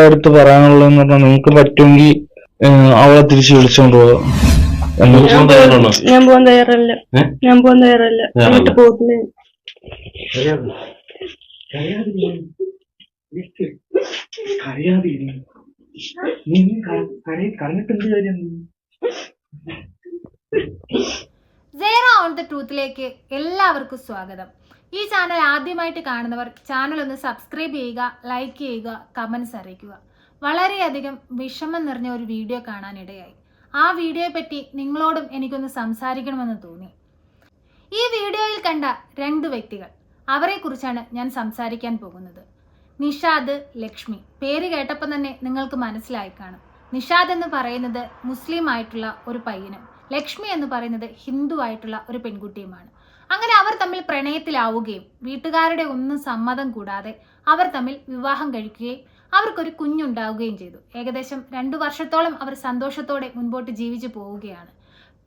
അടുത്ത് പറയാനുള്ളതെന്ന് പറഞ്ഞാൽ നിങ്ങൾക്ക് പറ്റുമെങ്കിൽ അവളെ തിരിച്ച് വിളിച്ചോണ്ട് പോകാം. ഞാൻ പോകാൻ തയ്യാറല്ല. എന്നിട്ട് പോകത്തില്ല. സേറ ഓൺ ദ ട്രൂത്തിലേക്ക് എല്ലാവർക്കും സ്വാഗതം. ഈ ചാനൽ ആദ്യമായിട്ട് കാണുന്നവർ ചാനൽ ഒന്ന് സബ്സ്ക്രൈബ് ചെയ്യുക, ലൈക്ക് ചെയ്യുക, കമന്റ്സ് അറിയിക്കുക. വളരെയധികം വിഷമം നിറഞ്ഞ ഒരു വീഡിയോ കാണാനിടയായി. ആ വീഡിയോയെ പറ്റി നിങ്ങളോടും എനിക്കൊന്ന് സംസാരിക്കണമെന്ന് തോന്നി. ഈ വീഡിയോയിൽ കണ്ട 2 വ്യക്തികൾ, അവരെ കുറിച്ചാണ് ഞാൻ സംസാരിക്കാൻ പോകുന്നത്. നിഷാദ്, ലക്ഷ്മി. പേര് കേട്ടപ്പോൾ തന്നെ നിങ്ങൾക്ക് മനസ്സിലായി കാണും. നിഷാദ് എന്ന് പറയുന്നത് മുസ്ലിം ആയിട്ടുള്ള ഒരു പയ്യനും ലക്ഷ്മി എന്ന് പറയുന്നത് ഹിന്ദു ആയിട്ടുള്ള ഒരു പെൺകുട്ടിയുമാണ്. അങ്ങനെ അവർ തമ്മിൽ പ്രണയത്തിലാവുകയും വീട്ടുകാരുടെ ഒന്നും സമ്മതം കൂടാതെ അവർ തമ്മിൽ വിവാഹം കഴിക്കുകയും അവർക്കൊരു കുഞ്ഞുണ്ടാവുകയും ചെയ്തു. ഏകദേശം 2 വർഷത്തോളം അവർ സന്തോഷത്തോടെ മുൻപോട്ട് ജീവിച്ചു പോവുകയാണ്.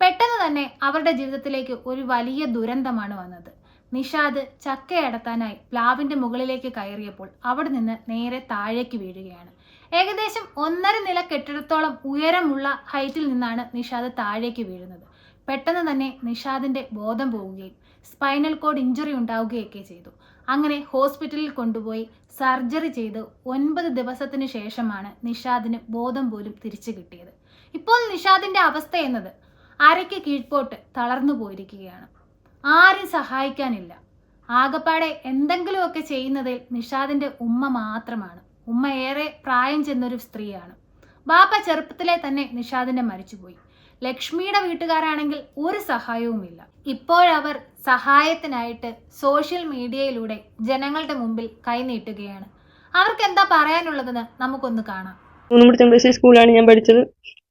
പെട്ടെന്ന് തന്നെ അവരുടെ ജീവിതത്തിലേക്ക് ഒരു വലിയ ദുരന്തമാണ് വന്നത്. നിഷാദ് ചക്കയടത്താനായി പ്ലാവിന്റെ മുകളിലേക്ക് കയറിയപ്പോൾ അവിടെ നിന്ന് നേരെ താഴേക്ക് വീഴുകയാണ്. ഏകദേശം 1.5 നില കെട്ടിടത്തോളം ഉയരമുള്ള ഹൈറ്റിൽ നിന്നാണ് നിഷാദ് താഴേക്ക് വീഴുന്നത്. പെട്ടെന്ന് തന്നെ നിഷാദിന്റെ ബോധം പോവുകയും സ്പൈനൽ കോഡ് ഇഞ്ചുറി ഉണ്ടാവുകയൊക്കെ ചെയ്തു. അങ്ങനെ ഹോസ്പിറ്റലിൽ കൊണ്ടുപോയി സർജറി ചെയ്ത് 9 ദിവസത്തിന് ശേഷമാണ് നിഷാദിന് ബോധം പോലും തിരിച്ചു കിട്ടിയത്. ഇപ്പോൾ നിഷാദിന്റെ അവസ്ഥ എന്നത് അരയ്ക്ക് കീഴ്പോട്ട് തളർന്നു പോയിരിക്കുകയാണ്. ആരും സഹായിക്കാനില്ല. ആകപ്പാടെ എന്തെങ്കിലുമൊക്കെ ചെയ്യുന്നതിൽ നിഷാദിന്റെ ഉമ്മ മാത്രമാണ്. ഉമ്മ ഏറെ പ്രായം ചെന്നൊരു സ്ത്രീയാണ്. ബാപ്പ ചെറുപ്പത്തിലെ തന്നെ നിഷാദിന്റെ മരിച്ചുപോയി. ലക്ഷ്മിയുടെ വീട്ടുകാരാണെങ്കിൽ ഒരു സഹായവുമില്ല. ഇപ്പോഴവർ സഹായത്തിനായിട്ട് സോഷ്യൽ മീഡിയയിലൂടെ ജനങ്ങളുടെ മുമ്പിൽ കൈനീട്ടുകയാണ്. അവർക്ക് എന്താ പറയാനുള്ളതെന്ന് നമുക്കൊന്ന് കാണാം. 3 സ്കൂളാണ് ഞാൻ പഠിച്ചത്.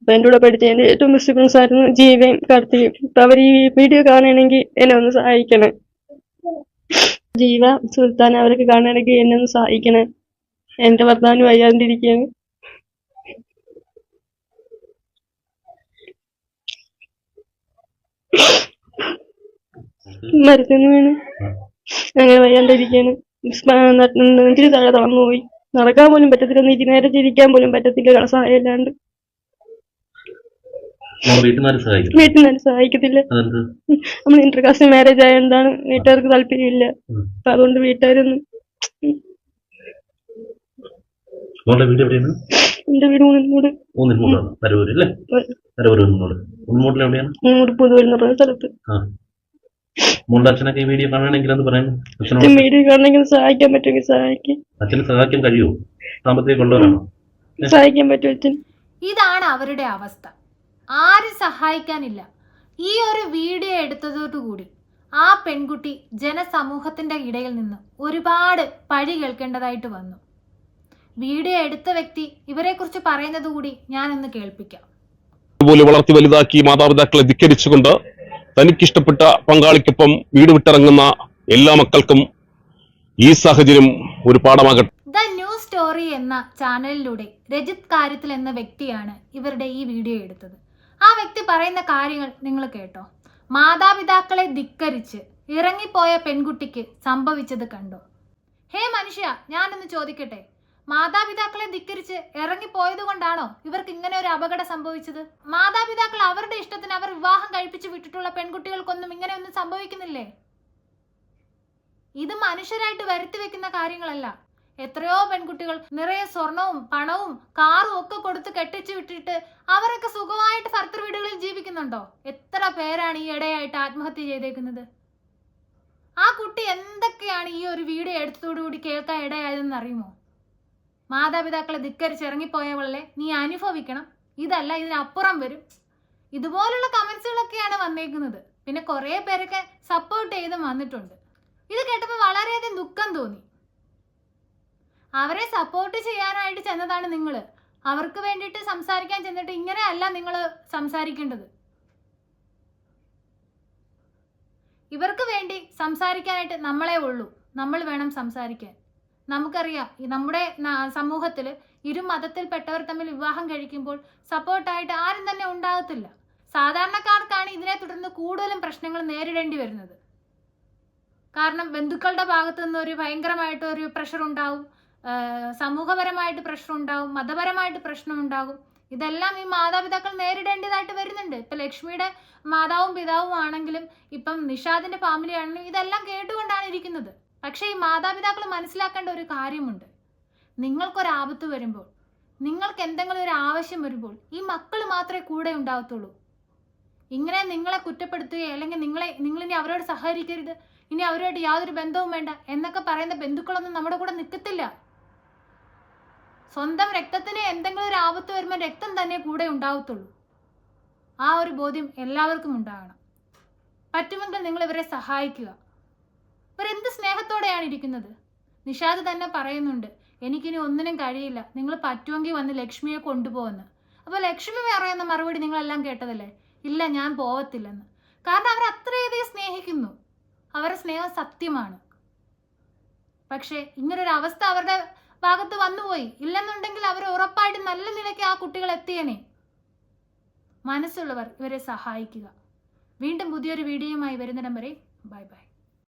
അപ്പൊ എൻ്റെ കൂടെ പഠിച്ച എൻ്റെ ഏറ്റവും ബെസ്റ്റ് ഫ്രണ്ട്സ് ആയിരുന്നു ജീവയും കാർത്തികയും. അപ്പൊ അവർ ഈ വീഡിയോ കാണുകയാണെങ്കിൽ എന്നെ ഒന്ന് സഹായിക്കണം. ജീവ, സുൽത്താൻ, അവരൊക്കെ കാണുകയാണെങ്കിൽ എന്നെ ഒന്ന് സഹായിക്കണം. എന്റെ ഭർത്താവിന് വയ്യാണ്ടിരിക്കുകയാണ്. മരത്തിന്ന് വീണ് അങ്ങനെ വയ്യാണ്ടിരിക്കുകയാണ്. നെഞ്ചിന് താഴെ തളർന്നു പോയി. നടക്കാൻ പോലും പറ്റത്തില്ല, നീക്കി നേരെ ചിരിക്കാൻ പോലും പറ്റത്തില്ല. സഹായമില്ലാണ്ട് വീട്ടിൽ സഹായിക്കത്തില്ല. നമ്മൾ ഇന്റർകാസ്റ്റ് മാരേജ് ആയതുകൊണ്ടാണ് വീട്ടുകാർക്ക് താല്പര്യമില്ല. അപ്പൊ അതുകൊണ്ട് വീട്ടുകാരൊന്നും. എന്റെ വീട് മൂന്നിൻമൂട് പുതുവൽ എന്ന് പറയുന്ന സ്ഥലത്ത്. വീഡിയോ കാണണമെങ്കിൽ സഹായിക്കാൻ പറ്റുമെങ്കിൽ സഹായിക്കും. അച്ഛന് സഹായിക്കാൻ കഴിയുമോ? സാമ്പത്തികമുള്ളവരാണോ? സഹായിക്കാൻ പറ്റും അച്ഛൻ. ഇതാണ് അവരുടെ അവസ്ഥ. ആരും സഹായിക്കാനില്ല. ഈ ഒരു വീഡിയോ എടുത്തതോടുകൂടി ആ പെൺകുട്ടി ജനസമൂഹത്തിന്റെ ഇടയിൽ നിന്ന് ഒരുപാട് പഴി കേൾക്കേണ്ടതായിട്ട് വന്നു. വീഡിയോ എടുത്ത വ്യക്തി ഇവരെ കുറിച്ച് പറയുന്നത് കൂടി ഞാനൊന്ന് കേൾപ്പിക്കാം. അതുപോലെ വളർത്തി വലുതാക്കി മാതാപിതാക്കളെ ധിക്കരിച്ചുകൊണ്ട് തനിക്കിഷ്ടപ്പെട്ട പങ്കാളിക്കൊപ്പം വീട് വിട്ടിറങ്ങുന്ന എല്ലാ മക്കൾക്കും ഈ സാഹചര്യം ഒരു പാഠമാകട്ടെ. ദ ന്യൂസ് സ്റ്റോറി എന്ന ചാനലിലൂടെ രജിത് കാര്യത്തിൽ എന്ന വ്യക്തിയാണ് ഇവരുടെ ഈ വീഡിയോ എടുത്തത്. ആ വ്യക്തി പറയുന്ന കാര്യങ്ങൾ നിങ്ങൾ കേട്ടോ. മാതാപിതാക്കളെ ധിക്കരിച്ച് ഇറങ്ങിപ്പോയ പെൺകുട്ടിക്ക് സംഭവിച്ചത് കണ്ടോ? ഹേ മനുഷ്യ, ഞാനൊന്ന് ചോദിക്കട്ടെ, മാതാപിതാക്കളെ ധിക്കരിച്ച് ഇറങ്ങിപ്പോയത് കൊണ്ടാണോ ഇവർക്ക് ഇങ്ങനെ ഒരു അപകടം സംഭവിച്ചത്? മാതാപിതാക്കൾ അവരുടെ ഇഷ്ടത്തിന് അവർ വിവാഹം കഴിപ്പിച്ച് വിട്ടിട്ടുള്ള പെൺകുട്ടികൾക്കൊന്നും ഇങ്ങനെയൊന്നും സംഭവിക്കുന്നില്ലേ? ഇത് മനുഷ്യരായിട്ട് വരുത്തി വെക്കുന്ന കാര്യങ്ങളല്ല. എത്രയോ പെൺകുട്ടികൾ നിറയെ സ്വർണവും പണവും കാറും ഒക്കെ കൊടുത്ത് കെട്ടിച്ചു വിട്ടിട്ട് അവരൊക്കെ സുഖമായിട്ട് ഭർത്തൃ വീടുകളിൽ ജീവിക്കുന്നുണ്ടോ? എത്ര പേരാണ് ഈ ഇടയായിട്ട് ആത്മഹത്യ ചെയ്തേക്കുന്നത്? ആ കുട്ടി എന്തൊക്കെയാണ് ഈ ഒരു വീഡിയോ എടുത്തതോടുകൂടി കേൾക്കാൻ ഇടയായതെന്ന് അറിയുമോ? മാതാപിതാക്കളെ ധിക്കരിച്ച് ഇറങ്ങിപ്പോയവളെ നീ അനുഭവിക്കണം, ഇതല്ല ഇതിനപ്പുറം വരും. ഇതുപോലുള്ള കമന്റ്സുകളൊക്കെയാണ് വന്നേക്കുന്നത്. പിന്നെ കുറെ പേരൊക്കെ സപ്പോർട്ട് ചെയ്തും വന്നിട്ടുണ്ട്. ഇത് കേട്ടപ്പോൾ വളരെയധികം ദുഃഖം തോന്നി. അവരെ സപ്പോർട്ട് ചെയ്യാനായിട്ട് ചെന്നതാണ് നിങ്ങൾ. അവർക്ക് വേണ്ടിയിട്ട് സംസാരിക്കാൻ ചെന്നിട്ട് ഇങ്ങനെയല്ല നിങ്ങൾ സംസാരിക്കേണ്ടത്. ഇവർക്ക് വേണ്ടി സംസാരിക്കാനായിട്ട് നമ്മളെ ഉള്ളൂ. നമ്മൾ വേണം സംസാരിക്കാൻ. നമുക്കറിയാം, നമ്മുടെ സമൂഹത്തിൽ ഇരു മതത്തിൽപ്പെട്ടവർ തമ്മിൽ വിവാഹം കഴിക്കുമ്പോൾ സപ്പോർട്ടായിട്ട് ആരും തന്നെ ഉണ്ടാകത്തില്ല. സാധാരണക്കാർക്കാണ് ഇതിനെ തുടർന്ന് കൂടുതലും പ്രശ്നങ്ങൾ നേരിടേണ്ടി വരുന്നത്. കാരണം ബന്ധുക്കളുടെ ഭാഗത്തു നിന്ന് ഒരു ഭയങ്കരമായിട്ട് ഒരു പ്രഷർ ഉണ്ടാവും. സമൂഹപരമായിട്ട് പ്രശ്നം ഉണ്ടാകും, മതപരമായിട്ട് പ്രശ്നം ഉണ്ടാകും. ഇതെല്ലാം ഈ മാതാപിതാക്കൾ നേരിടേണ്ടതായിട്ട് വരുന്നുണ്ട്. ഇപ്പം ലക്ഷ്മിയുടെ മാതാവും പിതാവും ആണെങ്കിലും ഇപ്പം നിഷാദിന്റെ ഫാമിലി ആണെങ്കിലും ഇതെല്ലാം കേട്ടുകൊണ്ടാണ് ഇരിക്കുന്നത്. പക്ഷേ ഈ മാതാപിതാക്കൾ മനസ്സിലാക്കേണ്ട ഒരു കാര്യമുണ്ട്. നിങ്ങൾക്കൊരാപത്ത് വരുമ്പോൾ, നിങ്ങൾക്ക് എന്തെങ്കിലും ഒരു ആവശ്യം വരുമ്പോൾ ഈ മക്കൾ മാത്രമേ കൂടെ ഉണ്ടാകത്തുള്ളൂ. ഇങ്ങനെ നിങ്ങളെ കുറ്റപ്പെടുത്തുകയോ അല്ലെങ്കിൽ നിങ്ങളിനി അവരോട് സഹകരിക്കരുത്, ഇനി അവരോട് യാതൊരു ബന്ധവും വേണ്ട എന്നൊക്കെ പറയുന്ന ബന്ധുക്കളൊന്നും നമ്മുടെ കൂടെ നിൽക്കത്തില്ല. സ്വന്തം രക്തത്തിന് എന്തെങ്കിലും ഒരു ആപത്ത് വരുമ്പോൾ രക്തം തന്നെ കൂടെ ഉണ്ടാവത്തുള്ളൂ. ആ ഒരു ബോധ്യം എല്ലാവർക്കും ഉണ്ടാകണം. പറ്റുമെങ്കിൽ നിങ്ങൾ ഇവരെ സഹായിക്കുക. ഇവരെന്ത് സ്നേഹത്തോടെയാണ് ഇരിക്കുന്നത്. നിഷാദ് തന്നെ പറയുന്നുണ്ട്, എനിക്കിനി ഒന്നിനും കഴിയില്ല, നിങ്ങൾ പറ്റുമെങ്കിൽ വന്ന് ലക്ഷ്മിയെ കൊണ്ടുപോകുന്നു. അപ്പോൾ ലക്ഷ്മി പറയുന്ന മറുപടി നിങ്ങളെല്ലാം കേട്ടതല്ലേ, ഇല്ല ഞാൻ പോവത്തില്ലെന്ന്. കാരണം അവർ അത്രയധികം സ്നേഹിക്കുന്നു, അവരുടെ സ്നേഹം സത്യമാണ്. പക്ഷേ ഇങ്ങനൊരു അവസ്ഥ അവരുടെ ഭാഗത്ത് വന്നുപോയി. ഇല്ലെന്നുണ്ടെങ്കിൽ അവർ ഉറപ്പായിട്ട് നല്ല നിലയ്ക്ക് ആ കുട്ടികൾ എത്തിയനെ. മനസ്സുള്ളവർ ഇവരെ സഹായിക്കുക. വീണ്ടും പുതിയൊരു വീഡിയോയുമായി വരുന്നിടം വരെ ബൈ ബൈ.